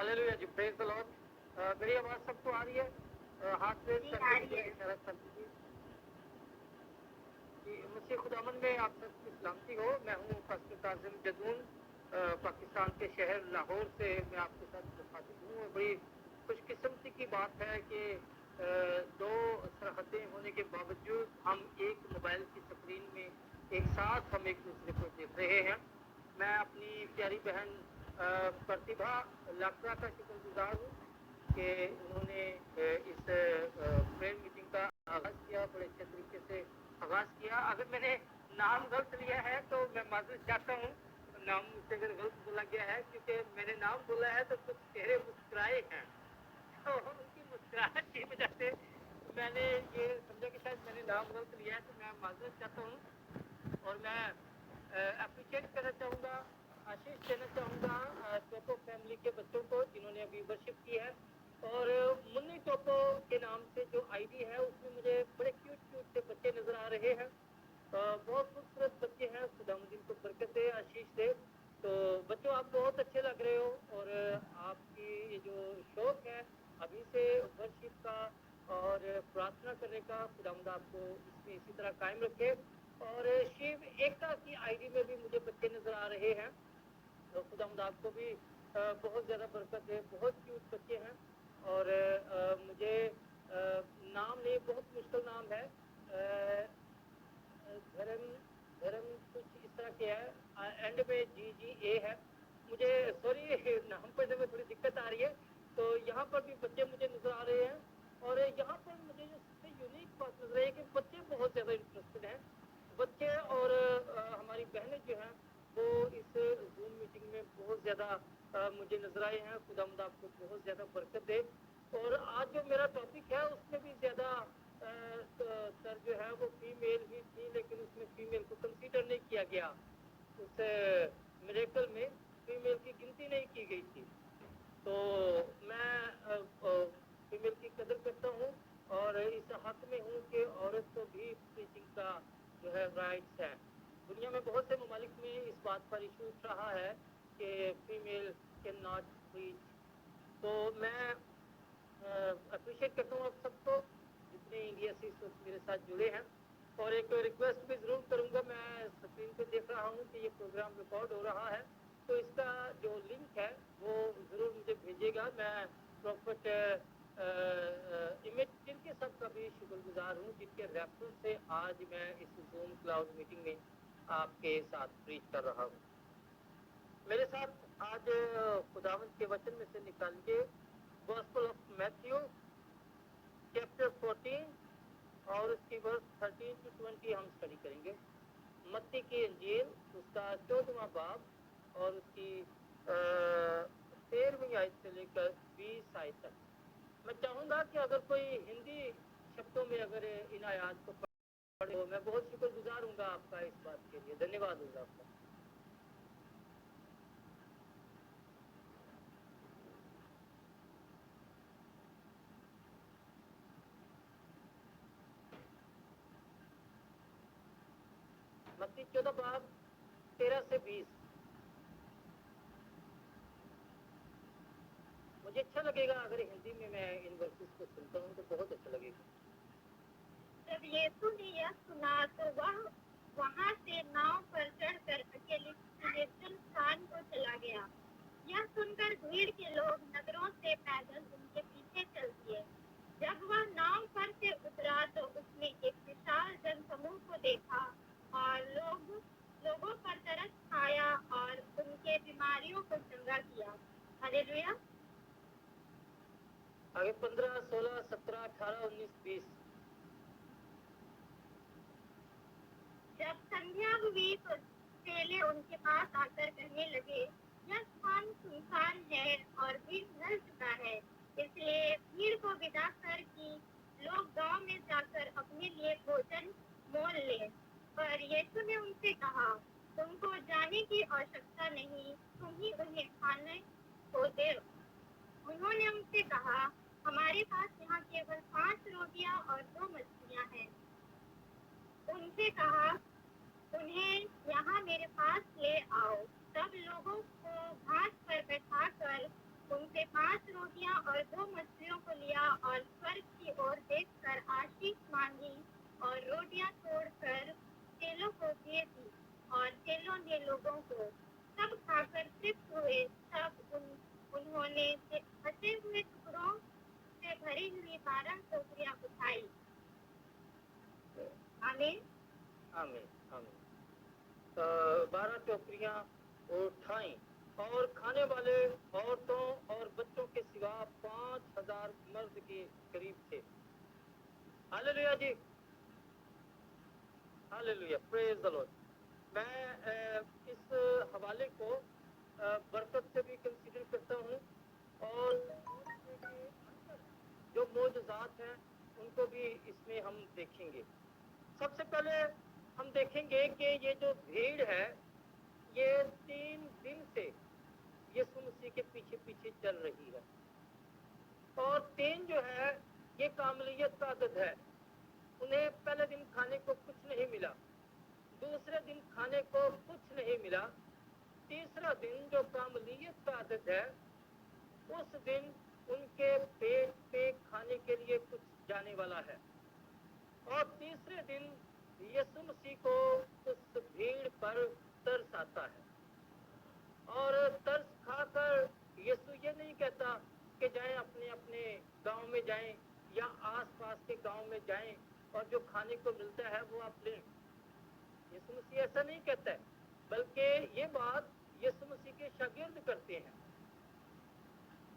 Hallelujah जी, praise the Lord. मेरी आवाज सबको आ रही है? हाथ रेज करके मुझे इशारा कर दीजिए कि मुझसे खुदावन में आप सबकी सलामती हो। मैं हूँ पास्टर काजिम जदून, पाकिस्तान के शहर लाहौर से मैं आपके साथ मुखातिब हूँ। बड़ी खुशकिस्मती की बात है कि दो सरहदें होने के बावजूद हम एक मोबाइल की स्क्रीन में एक साथ हम एक दूसरे को देख रहे हैं। मैं अपनी प्यारी बहन प्रतिभा लाकड़ा का शुक्रगुजार हूँ कि उन्होंने इस प्रेयर मीटिंग का आगाज़ किया, बड़े अच्छे तरीके से आगाज़ किया। अगर मैंने नाम गलत लिया है तो मैं माजूर चाहता हूँ, नाम मुझसे अगर गलत बोला गया है, क्योंकि मैंने नाम बोला है तो कुछ चेहरे मुस्कुराए हैं, तो उनकी मुस्कुराहट की वजह से मैंने ये समझा कि शायद मैंने नाम गलत लिया है, तो मैं माजूर चाहता हूँ। और मैं अप्रिशिएट करना चाहूँगा, आशीष देना चाहूँगा टोपो फैमिली के बच्चों को जिन्होंने अभी वर्शिप की है। और मुन्नी टोपो के नाम से जो आईडी है उसमें मुझे बड़े क्यूट क्यूट से बच्चे नजर आ रहे हैं। बहुत खूबसूरत बच्चे हैं, खुदा जिनको बरकत दे, आशीष दे। तो बच्चों, आप बहुत अच्छे लग रहे हो और आपकी ये जो शौक है अभी से वर्शिप का और प्रार्थना करने का, खुदावंद आपको इसमें इसी तरह कायम रखे। और शिव एकता की आईडी में भी मुझे बच्चे नजर आ रहे हैं, तो खुदावंद आपको भी बहुत ज़्यादा बरकत दे। बहुत क्यूट बच्चे हैं और मुझे नाम नहीं, बहुत मुश्किल नाम है, धर्म धर्म कुछ इस तरह के है, एंड में GGA है। मुझे सॉरी, नाम पढ़ने में थोड़ी दिक्कत आ रही है। तो यहाँ पर भी बच्चे मुझे नजर आ रहे हैं और यहाँ पर मुझे जो सबसे यूनिक बात नजर आई है कि बच्चे बहुत ज़्यादा इंटरेस्टेड हैं। बच्चे और हमारी बहनें जो हैं वो इस जूम मीटिंग में बहुत ज़्यादा मुझे नजर आए हैं। खुदावंद आपको बहुत ज़्यादा बरकत दे। और आज जो मेरा टॉपिक है उसमें भी ज़्यादा सर जो है वो फीमेल ही थी, लेकिन उसमें फीमेल को कंसीडर नहीं किया गया। उस मिरेकल में फीमेल की गिनती नहीं की गई थी। तो मैं फीमेल की कदर करता हूँ और इस हक में हूँ कि औरत को भी प्रीचिंग का जो है राइट्स है। दुनिया में बहुत से ममालिक में इस बात पर इशू उठ रहा है कि फीमेल कैन नॉट प्रीच। तो मैं अप्रिशिएट करता हूँ आप सबको जितने इंडिया से इस वक्त मेरे साथ जुड़े हैं। और एक रिक्वेस्ट भी ज़रूर करूँगा, मैं स्क्रीन पे देख रहा हूँ कि ये प्रोग्राम रिकॉर्ड हो रहा है, तो इसका जो लिंक है वो ज़रूर मुझे भेजिएगा। मैं प्रॉफिट इमेज जिनके सब का भी शुक्रगुजार हूँ, जिनके रेफरेंस से आज मैं इस जूम क्लाउड मीटिंग में आपके साथ प्रीच कर रहा हूँ। मेरे साथ आज खुदावंद के वचन में से निकालिए गॉस्पेल ऑफ मैथ्यू चैप्टर 14 और उसकी वर्स 13 to 20 हम स्टडी करेंगे। मत्ती की इंजील उसका 14वां बाब और उसकी 13वीं आयत से लेकर 20 आयत तक। मैं चाहूँगा कि अगर कोई हिंदी शब्दों में अगर इन आयात को पढ़े तो मैं बहुत शुक्रगुजार हूँगा आपका इस बात के लिए। धन्यवाद होगा आपका। मत्ती 14 बाब 13 से 20। मुझे अच्छा लगेगा अगर हिंदी में मैं इन वर्सेस को सुनता हूँ तो बहुत अच्छा लगेगा। जब यीशु ने यह सुना तो वह वहां से नाव पर चढ़कर अकेले निर्जन स्थान को चला गया। यह सुनकर भीड़ के लोग नगरों से पैदल उनके पीछे चल दिए। जब वह नाव पर से उतरा तो उसने एक विशाल जनसमूह को देखा और लोगों पर तरस खाया और उनके बीमारियों को चंगा किया। हालेलुया। आगे 15, 16, 17, 18, 19, 20। जब संध्या हुई तो चेले उनके पास आकर कहने लगे, यह स्थान सुनसान है और भीड़ भर चुका है, इसलिए भीड़ को विदा कर कि लोग गांव में जाकर अपने लिए भोजन मोल लें। पर यीशु ने उनसे कहा, तुमको जाने की आवश्यकता नहीं, तुम ही उन्हें खाने को दे। उन्होंने उनसे कहा, हमारे पास यहाँ केवल 5 रोटियां और 2 मछलियां हैं। उनसे कहा, उन्हें यहाँ मेरे पास ले आओ। तब लोगों को घास पर बैठाकर उनसे 5 रोटियां और 2 मछलियों को लिया और स्वर्ग की ओर देखकर आशीष मांगी और रोटियां तोड़कर चेलों को दे दी और चेलों ने लोगों को सब खाकर तृप्त हुए। तब उन्होंने बचे हुए टुकड़ों से भरी हुई 12 टोकरियां उठाई। आमीन। आमीन आमीन। 12 टोकरियां उठाई और खाने वाले औरतों और बच्चों के सिवा 5,000 मर्द के करीब थे। हालेलुया जी, हालेलुया, प्रेज द लॉर्ड। मैं इस हवाले को बरकत से भी कंसीडर करता हूँ और जो मौजूदात हैं उनको भी इसमें हम देखेंगे। सबसे पहले हम देखेंगे कि ये जो भीड़ है ये 3 दिन से यीशु मसीह के पीछे पीछे चल रही है और 3 जो है ये कामलियत का अदद है। उन्हें पहले दिन खाने को कुछ नहीं मिला, दूसरे दिन खाने को कुछ नहीं मिला, तीसरा दिन जो कामलियत का अदद है उस दिन उनके पेट पे खाने के लिए कुछ जाने वाला है और तीसरे दिन यीशु मसीह को उस भीड़ पर तरस आता है और तरस खाकर यीशु ये नहीं कहता कि जाएं अपने अपने गांव में जाएं या आसपास के गांव में जाएं और जो खाने को मिलता है वो आप लें। यीशु मसीह ऐसा नहीं कहता है, बल्कि ये बात यीशु मसीह के शागिर्द करते हैं।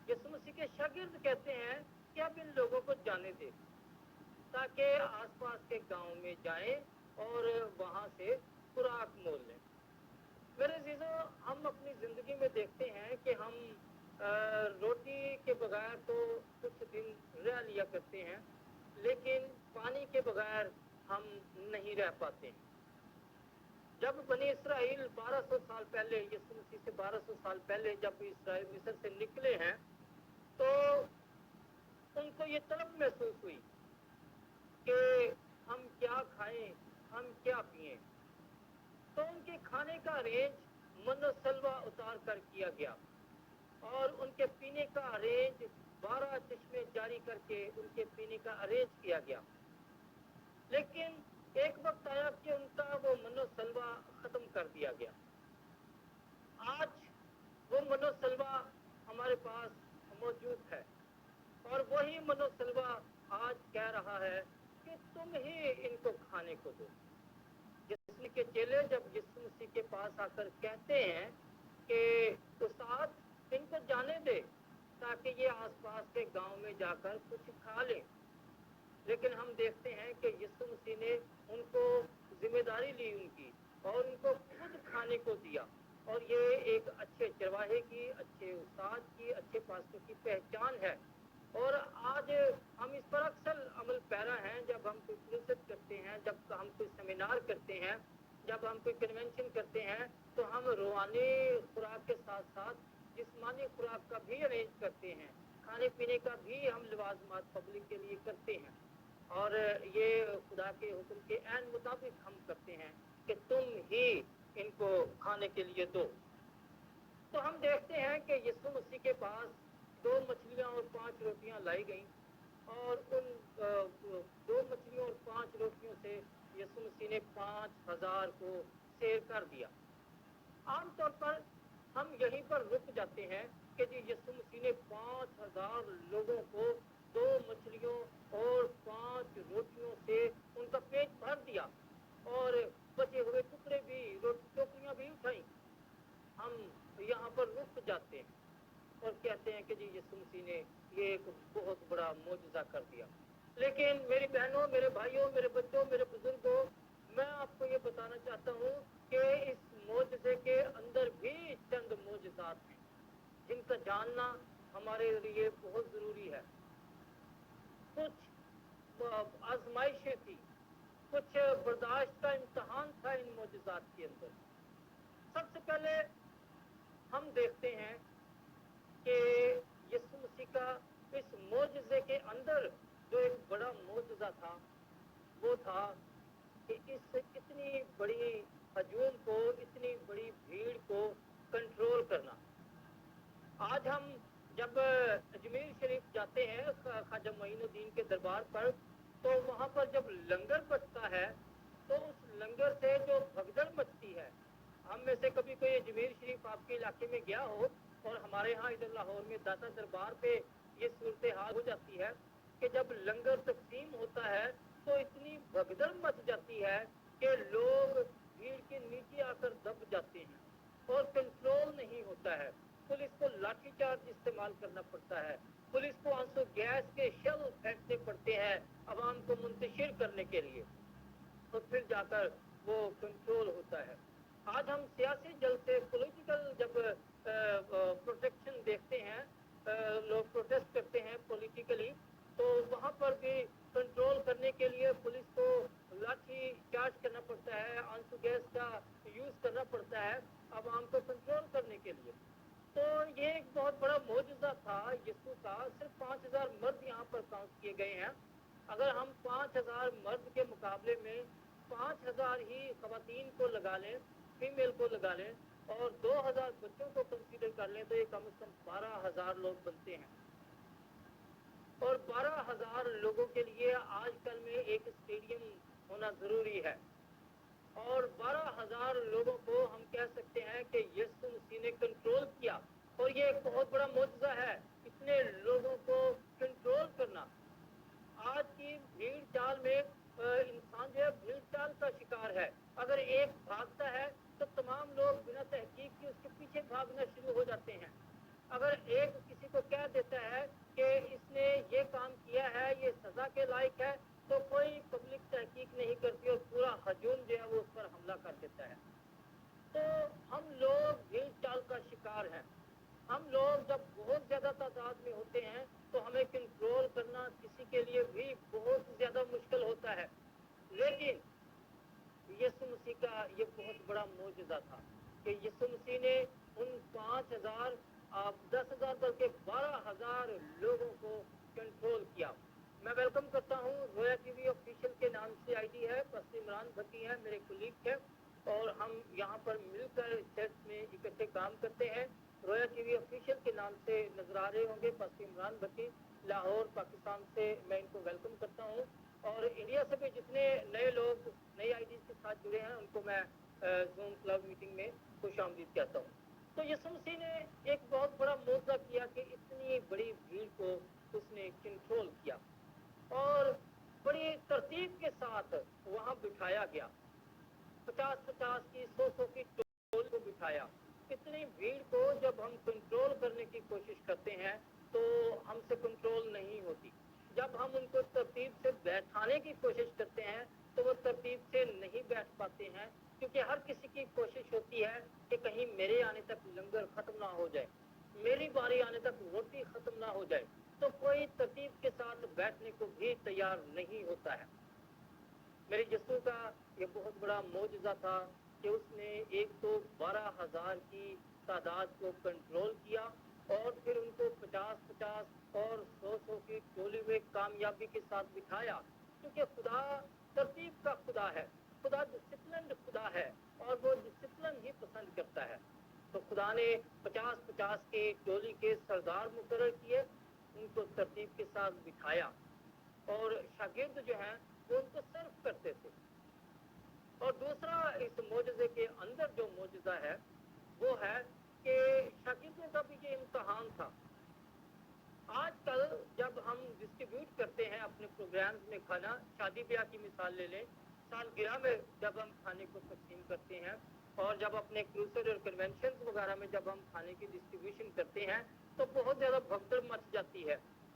यीशु मसीह के शागिर्द कहते हैं कि आप इन लोगों को जाने दें ताकि आसपास के गांव में जाएं और वहां से खुराक मोल लें। मेरे अजीजों, हम अपनी जिंदगी में देखते हैं कि हम रोटी के बगैर तो कुछ दिन रह लिया करते हैं, लेकिन पानी के बगैर हम नहीं रह पाते हैं। जब बनी इसराइल 1200 साल पहले, यीशु मसीह से 1200 साल पहले जब इसराइल मिस्र से निकले हैं तो उनको ये तलब महसूस हुई कि हम क्या खाएं, हम क्या पिएं। तो उनके खाने का अरेंज मन्नो सलवा उतार कर किया गया और उनके पीने का अरेंज 12 चश्मे जारी करके उनके पीने का अरेंज किया गया। लेकिन एक वक्त आया कि उनका वो मनो सलवा खत्म कर दिया गया। आज वो मनो सलवा हमारे पास मौजूद है और वही मनो सलवा आज कह रहा है कि तुम ही इनको खाने को दो। जिसमें के चेले जब यीशु मसीह के पास आकर कहते हैं कि उस्ताद इनको जाने दे ताकि ये आसपास के गांव में जाकर कुछ खा लें, लेकिन हम देखते हैं कि यीशु मसीह ने उनको जिम्मेदारी ली उनकी और उनको खुद खाने को दिया। और ये एक अच्छे चरवाहे की, अच्छे उस्ताद की, अच्छे पास्टर की पहचान है। और आज हम इस पर अक्सर अमल पैरा हैं। जब हम कोई नसीहत करते हैं, जब हम कोई सेमिनार करते हैं, जब हम कोई कन्वेंशन करते हैं, तो हम रूहानी खुराक के साथ साथ जिस्मानी खुराक का भी अरेंज करते हैं, खाने पीने का भी हम लिवाजमात पब्लिक के लिए करते हैं। और ये खुदा के हुक्म के ऐन मुताबिक हम करते हैं कि तुम ही इनको खाने के लिए दो। तो हम देखते हैं कि यीशु मसीह के पास 2 मछलियां और 5 रोटियां लाई गई और उन 2 मछलियों और 5 रोटियों से यीशु मसीह ने 5,000 को सैर कर दिया। आमतौर पर हम यहीं पर रुक जाते हैं कि जी यीशु मसीह ने 5,000 लोगों को 2 मछलियों और 5 रोटियों से उनका पेट भर दिया और बचे हुए टुकड़े भी, टोकरियां भी उठाई। हम यहाँ पर रुक जाते हैं और कहते हैं कि जी यीशु मसीह ने ये एक बहुत बड़ा मौजूदा कर दिया। लेकिन मेरी बहनों, मेरे भाइयों, मेरे बच्चों, मेरे बुजुर्गों, मैं आपको ये बताना चाहता हूँ कि इस मौजूदे के अंदर भी चंद मौजूदात हैं जिनका जानना हमारे लिए बहुत जरूरी है। कुछ आजमाइशें थी, कुछ बर्दाश्त का इम्तहान था इन मौजूदात के अंदर। सबसे पहले हम देखते हैं कि यीशु मसीह का इस मौजूदे के अंदर जो एक बड़ा मौजूदा था वो था कि इस इतनी बड़ी हजूम को, इतनी बड़ी भीड़ को कंट्रोल करना। आज हम جب اجمیر شریف جاتے ہیں خواجہ معین الدین کے دربار پر، تو وہاں پر جب لنگر بچتا ہے تو اس لنگر سے جو بھگدڑ مچتی ہے، ہم میں سے کبھی کوئی اجمیر شریف آپ کے علاقے میں گیا ہو اور ہمارے ہاں ادھر لاہور میں داتا دربار پہ یہ صورتحال ہو جاتی ہے کہ جب لنگر تقسیم ہوتا ہے تو اتنی بھگدڑ مچ جاتی ہے کہ لوگ بھیڑ کے نیچے آ کر دب جاتے ہیں اور کنٹرول نہیں ہوتا ہے. پولیس کو لاٹھی چارج استعمال کرنا پڑتا ہے، پولیس کو آنسو گیس کے شل پھینکنے پڑتے ہیں عوام کو منتشر کرنے کے لیے، تو پھر جا کر وہ کنٹرول ہوتا ہے. آج ہم سیاسی جلسے پولیٹیکل جب پروٹیکشن دیکھتے ہیں، لوگ پروٹیسٹ کرتے ہیں پولیٹیکلی، تو وہاں پر بھی کنٹرول کرنے کے لیے پولیس کو لاٹھی چارج کرنا پڑتا ہے، آنسو گیس کا یوز کرنا پڑتا ہے عوام کو کنٹرول کرنے کے لیے. تو یہ ایک بہت بڑا معجزہ تھا یسوع کا. صرف 5,000 مرد یہاں پر کاؤنٹ کیے گئے ہیں. اگر ہم 5,000 مرد کے مقابلے میں 5,000 ہی خواتین کو لگا لیں، فیمیل کو لگا لیں، اور 2,000 بچوں کو کنسیڈر کر لیں تو یہ کم از کم 12,000 لوگ بنتے ہیں. اور 12,000 لوگوں کے لیے آج کل میں ایک اسٹیڈیم ہونا ضروری ہے. اور 12,000 لوگوں کو ہم کہہ سکتے ہیں کہ یسوع مسیح نے کنٹرول کیا. اور یہ ایک بہت بڑا معجزہ ہے، اتنے لوگوں کو کنٹرول کرنا. آج کی بھیڑ چال میں انسان جو ہے بھیڑ چال کا شکار ہے. اگر ایک بھاگتا ہے تو تمام لوگ بنا تحقیق کے اس کے پیچھے بھاگنا شروع ہو جاتے ہیں. اگر ایک کسی کو کہہ دیتا ہے کہ اس نے یہ کام کیا ہے، یہ سزا کے لائق ہے، تو کوئی پبلک تحقیق نہیں کرتی اور پورا ہجوم جو ہے وہ اس پر حملہ کر دیتا ہے. تو ہم لوگ بھیڑ چال کا شکار ہیں. ہم لوگ جب بہت زیادہ تعداد میں ہوتے ہیں تو ہمیں کنٹرول کرنا کسی کے لیے بھی بہت زیادہ مشکل ہوتا ہے. لیکن یسوع مسیح کا یہ بہت بڑا معجزہ تھا کہ یسوع مسیح نے ان 5,000 10,000 بلکہ 12,000 لوگوں کو کنٹرول کیا. میں ویلکم کرتا ہوں رویا ٹی وی آفیشیل کے نام سے آئی ڈی ہے، پس عمران بھٹی ہے میرے کولیگ ہے، اور ہم یہاں پر مل کر چرچ میں اکٹھے کام کرتے ہیں. رویا ٹی وی آفیشیل کے نام سے نظر آ رہے ہوں گے پس عمران بھٹی لاہور پاکستان سے. میں ان کو ویلکم کرتا ہوں، اور انڈیا سے بھی جتنے نئے لوگ نئی آئی ڈیز کے ساتھ جڑے ہیں ان کو میں زوم کلب میٹنگ میں خوش آمدید کہتا ہوں. تو یسوع مسیح نے ایک بہت بڑا معجزہ کیا کہ اتنی بڑی بھیڑ کو اس نے کنٹرول کیا اور بڑی ترتیب کے ساتھ وہاں بٹھایا گیا. 50 کی 100 کی ٹول کو بٹھایا. اتنی بھیڑ کو جب ہم کنٹرول کرنے کی کوشش کرتے ہیں تو ہم سے کنٹرول نہیں ہوتی. جب ہم ان کو ترتیب سے بیٹھانے کی کوشش کرتے ہیں تو وہ ترتیب سے نہیں بیٹھ پاتے ہیں، کیونکہ ہر کسی کی کوشش ہوتی ہے کہ کہیں میرے آنے تک لنگر ختم نہ ہو جائے، میری باری آنے تک روٹی ختم نہ ہو جائے. تو کوئی ترتیب کے ساتھ بیٹھنے کو بھی تیار نہیں ہوتا ہے. میرے یسوع کا یہ بہت بڑا معجزہ تھا کہ اس نے ایک تو 12,000 کی تعداد کو کنٹرول کیا اور پھر ان کو 50 اور 100 کی ٹولی میں کامیابی کے ساتھ بٹھایا. کیونکہ خدا ترتیب کا خدا ہے، خدا ڈسپلنڈ خدا ہے اور وہ ڈسپلن ہی پسند کرتا ہے. تو خدا نے 50 کے ٹولی کے سردار مقرر کیے، ان کو ترتیب کے ساتھ بٹھایا اور شاگرد جو ہیں وہ ان کو سرو کرتے تھے. اور دوسرا اس معجزے کے اندر جو معجزہ ہے وہ ہے کہ شاگردوں کا بھی یہ امتحان تھا. آج کل جب ہم ڈسٹریبیوٹ کرتے ہیں اپنے پروگرامز میں کھانا، شادی بیاہ کی مثال لے لیں، سالگرہ میں جب ہم کھانے کو تقسیم کرتے ہیں اور جب اپنے کروسیڈ اور کنونشنز وغیرہ میں جب ہم کھانے کی ڈسٹریبیوشن کرتے ہیں تو بہت زیادہ بھگدڑ مچ جاتی ہے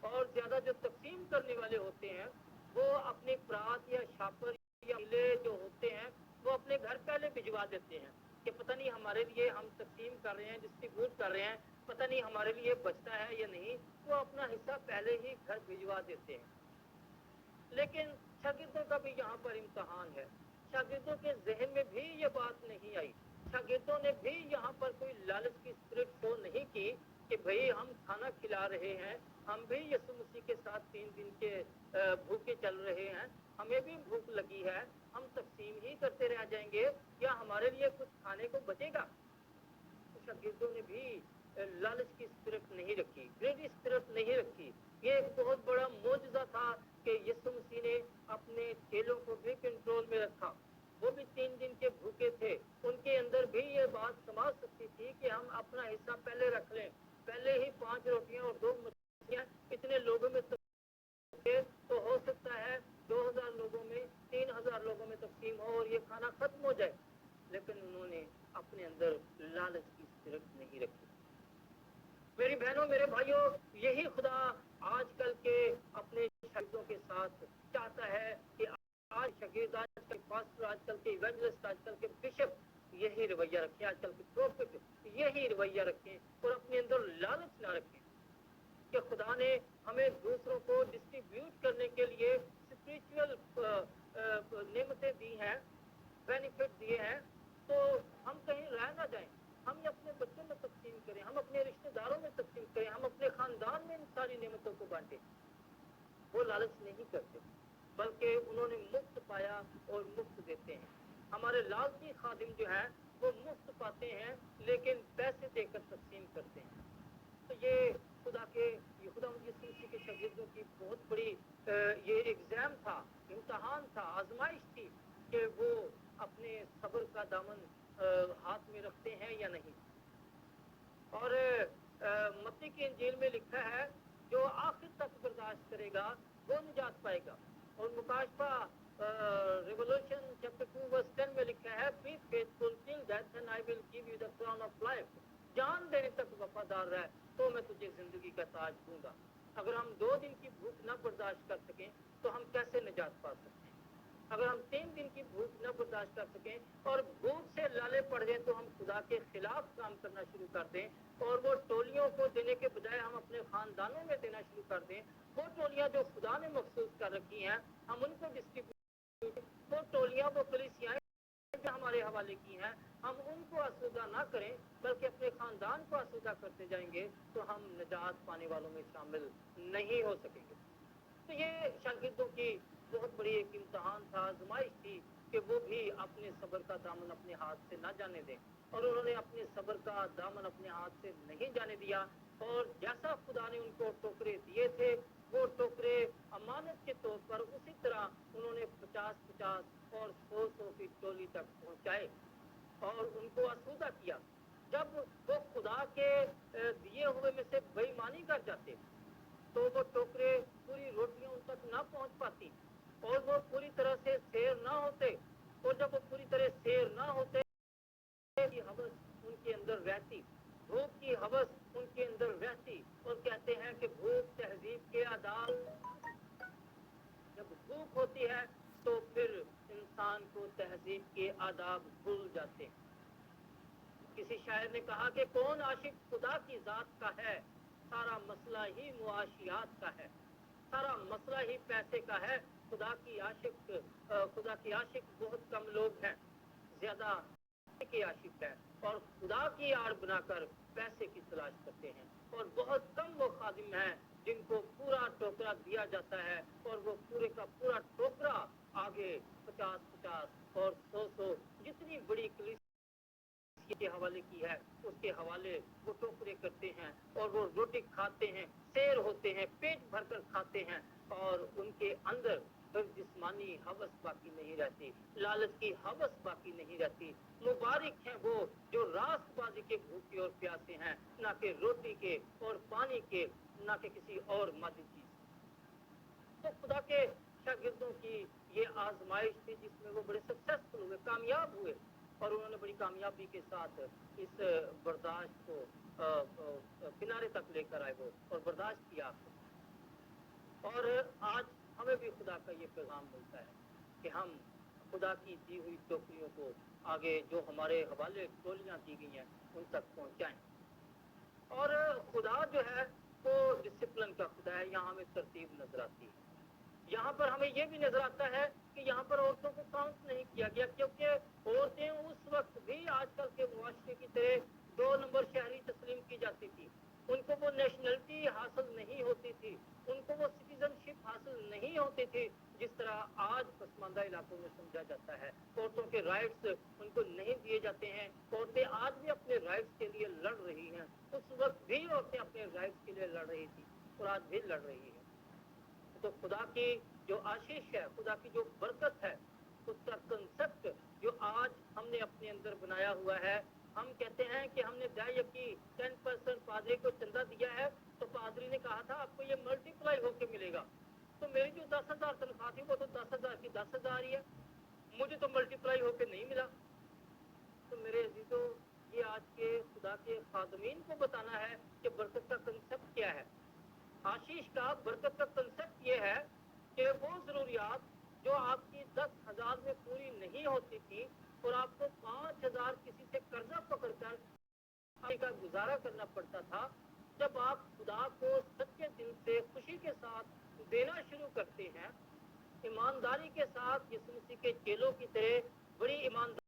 اور زیادہ جو تقسیم کرنے والے ہوتے ہیں وہ اپنی برات یا شاپر یا ملے جو ہوتے ہیں وہ اپنے گھر پہلے بھجوا دیتے ہیں کہ پتہ نہیں ہمارے لیے ہم تقسیم کر رہے ہیں، ڈسٹریبیوٹ کر رہے ہیں، پتہ نہیں ہمارے لیے بچتا ہے یا نہیں. وہ اپنا حصہ پہلے ہی گھر بھجوا دیتے ہیں. لیکن شاگردوں کا بھی یہاں پر امتحان ہے. شاگردوں کے ذہن میں بھی یہ بات نہیں آئی، شاگردوں نے بھی یہاں پر کوئی لالچ کی اسپرٹ شو نہیں کی کہ بھئی ہم کھانا کھلا رہے ہیں، ہم بھی یسوع مسیح کے ساتھ 3 دن کے بھوکے چل رہے ہیں، ہمیں بھی بھوک لگی ہے، ہم تقسیم ہی کرتے رہ جائیں گے یا ہمارے لیے کچھ کھانے کو بچے گا. شاگردوں نے بھی लालच की स्पिरिट नहीं रखी, ग्रेडी स्पिरिट नहीं रखी। ये एक बहुत बड़ा मौजज़ा था कि यीशु मसीह ने अपने चेलों को भी कंट्रोल में रखा। वो भी 3 दिन के भूखे थे, उनके अंदर भी ये बात समा सकती थी कि हम अपना हिस्सा पहले रख लें। पहले ही 5 रोटियां और 2 मछलियां इतने लोगों में तो हो सकता है 2000 लोगों में 3000 लोगों में तकसीम हो और ये खाना खत्म हो जाए। लेकिन उन्होंने अपने अंदर लालच की स्पिरिट नहीं रखी। मेरी बहनों, मेरे भाइयों, यही खुदा आजकल के अपने शागिर्दों के साथ चाहता है कि आज शागिर्द, आजकल के पास्टर, आजकल के इवेंजलिस्ट, आजकल के बिशप यही रवैया रखें, आजकल के प्रोफेट यही रवैया रखें और अपने अंदर लालच ना रखें कि खुदा ने हमें दूसरों को डिस्ट्रीब्यूट करने के लिए स्पिरिचुअल नेमतें दी हैं, बेनिफिट दिए हैं, तो हम कहीं रह ना जाएं। हम ये अपने बच्चों में तकसीम करें, हम अपने रिश्तेदारों में तकसीम करें, हम अपने खानदान में इन सारी नेमतों को बांटें। वो लालच नहीं करते, बल्कि उन्होंने मुफ्त पाया और मुफ्त देते हैं। हमारे लालची खादिम जो है वो मुफ्त पाते हैं लेकिन पैसे देकर तकसीम करते हैं। तो ये खुदा यीशु मसीह के शागिर्दों की बहुत बड़ी ये एग्जाम था, इम्तहान था, आजमाइश थी कि वो अपने सब्र का दामन हाथ में रखते हैं या नहीं। और मत्ती की इंजील में लिखा है जो आखिर तक बर्दाश्त करेगा वो निजात पाएगा। और मुकाशफा रेवोल्यूशन चैप्टर 2 वर्स 10 में लिखा है be faithful till death and I will give you the crown of life. जान देने तक वफादार रह तो मैं तुझे जिंदगी का ताज दूंगा। अगर हम 2 दिन की भूख न बर्दाश्त कर सकें तो हम कैसे निजात पा सकते हैं? अगर हम 3 दिन की भूख न बर्दाश्त कर सकें और भूख से लाले पड़ जाएं तो हम खुदा के खिलाफ काम करना शुरू कर दें और वो टोलियों को देने के बजाय हम अपने खानदानों में देना शुरू कर दें। वो टोलियां जो खुदा ने मखसूस कर रखी हैं हम उनको डिस्ट्रीब्यूट, वो टोलियां, वो कलीसियाएं जो हमारे हवाले की हैं हम उनको आसूदा ना करें बल्कि अपने खानदान को आसूदा करते जाएंगे तो हम निजात पाने वालों में शामिल नहीं हो सकेंगे। तो ये शागिर्दों की बहुत बड़ी एक इम्तहान था, आजमाइश थी कि वो भी अपने सब्र का दामन अपने हाथ से ना जाने दें। और उन्होंने अपने सब्र का दामन अपने हाथ से नहीं जाने दिया और जैसा खुदा ने उनको टोकरे दिए थे वो टोकरे अमानत के तौर पर उसी तरह उन्होंने 50-50 और 100-100 की टोली तक पहुंचाए और उनको आसूदा किया। जब वो खुदा के दिए हुए में से बेईमानी कर जाते तो वो टोकरे पूरी रोटियां उन तक ना पहुंच पाती और वो पूरी तरह से सेर ना होते। और जब वो पूरी तरह सेर ना होते की हवस उनके अंदर रहती, भूख की हवस उनके अंदर रहती। और कहते हैं कि भूख तहजीब के आदाब, जब भूख होती है तो फिर इंसान को तहजीब के आदाब भूल जाते हैं। किसी शायर ने कहा कि कौन आशिक खुदा की जात का है, सारा मसला ही मुआशियात का है, सारा मसला ही पैसे का है। खुदा की आशिक बहुत कम लोग हैं, ज्यादा के आशिक है और खुदा की आड़ बनाकर पैसे की तलाश करते हैं। और बहुत कम वो खादिम हैं जिनको पूरा टोकरा दिया जाता है और वो पूरे का पूरा टोकरा आगे 50-50 और 100-100 जितनी बड़ी के हवाले की है उसके हवाले वो टोकरे करते हैं और वो रोटी खाते हैं, शेर होते हैं, पेट भरकर खाते हैं और उनके अंदर फिर जिस्मानी हवस बाकी नहीं रहती, लालच की हवस बाकी नहीं रहती। मुबारक हैं वो जो रास्तबाजी के भूखे और प्यासे हैं, ना कि रोटी के और पानी के, ना कि किसी और मादी चीज। तो खुदा के शागिर्दों की ये आजमाइश थी जिसमें वो बड़े सक्सेसफुल हुए, कामयाब हुए और उन्होंने बड़ी कामयाबी के साथ इस बर्दाश्त को किनारे तक लेकर आए वो और बर्दाश्त किया। और आज हमें भी खुदा का ये पैगाम मिलता है कि हम खुदा की दी हुई टोकरियों को आगे जो हमारे हवाले टोलियां दी गई हैं उन तक पहुंचाएं। और खुदा जो है वो डिसिप्लिन का खुदा है, यहाँ हमें तरतीब नजर आती है। यहाँ पर हमें ये भी नजर आता है कि यहाँ पर औरतों को काउंट नहीं किया गया, क्योंकि औरतें उस वक्त भी आजकल के मुआशरे की तरह 2 नंबर शहरी तस्लीम की जाती थी। उनको वो नेशनलिटी हासिल नहीं होती थी, उनको वो सिटीजनशिप हासिल नहीं होती थी जिस तरह आज पसमानदा इलाकों में समझा जाता है, औरतों के राइट्स उनको नहीं दिए जाते हैं। औरतें आज भी अपने राइट्स के लिए लड़ रही हैं, उस वक्त भी औरतें अपने राइट्स के लिए लड़ रही थी और आज भी लड़ रही है। तो खुदा की जो आशीष है, खुदा की जो बरकत है, उसका कंसेप्ट जो आज हमने अपने अंदर बनाया हुआ है, हम कहते हैं कि हमने दाई की 10% पादरी को चंदा दिया है, तो पादरी ने कहा था आपको ये मल्टीप्लाई होके मिलेगा। तो मेरी जो 10,000 तनख्वाह थी वो तो 10,000 की 10,000 ही है, मुझे तो मल्टीप्लाई होके नहीं मिला। तो मेरे अजीजों, ये आज के खुदा के खादमीन को बताना है कि बरकत का कंसेप्ट क्या है। आशीष का, बरकत का कंसेप्ट ये है कि वो जरूरियात जो आपकी 10,000 में पूरी नहीं होती थी और आपको 5,000 किसी से कर्जा पकड़कर का गुजारा करना पड़ता था, जब आप खुदा को सच्चे दिल से खुशी के साथ देना शुरू करते हैं, ईमानदारी के साथ, यीशु मसीह के चेलों की तरह बड़ी ईमानदारी